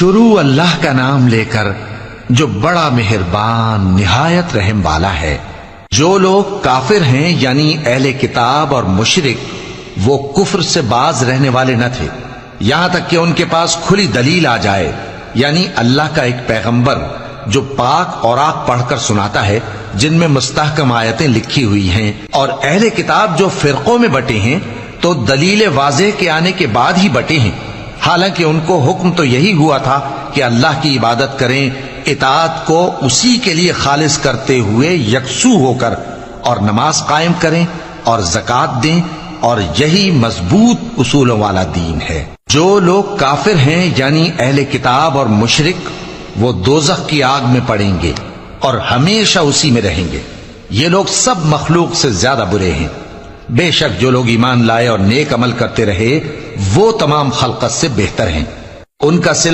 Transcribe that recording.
شروع اللہ کا نام لے کر جو بڑا مہربان نہایت رحم والا ہے۔ جو لوگ کافر ہیں یعنی اہل کتاب اور مشرک، وہ کفر سے باز رہنے والے نہ تھے یہاں تک کہ ان کے پاس کھلی دلیل آ جائے، یعنی اللہ کا ایک پیغمبر جو پاک اوراق پڑھ کر سناتا ہے جن میں مستحکم آیتیں لکھی ہوئی ہیں، اور اہل کتاب جو فرقوں میں بٹے ہیں تو دلیل واضح کے آنے کے بعد ہی بٹے ہیں، حالانکہ ان کو حکم تو یہی ہوا تھا کہ اللہ کی عبادت کریں، اطاعت کو اسی کے لیے خالص کرتے ہوئے یکسو ہو کر، اور نماز قائم کریں اور زکوٰۃ دیں، اور یہی مضبوط اصولوں والا دین ہے۔ جو لوگ کافر ہیں یعنی اہل کتاب اور مشرک، وہ دوزخ کی آگ میں پڑیں گے اور ہمیشہ اسی میں رہیں گے۔ یہ لوگ سب مخلوق سے زیادہ برے ہیں۔ بے شک جو لوگ ایمان لائے اور نیک عمل کرتے رہے وہ تمام خلقت سے بہتر ہیں۔ ان کا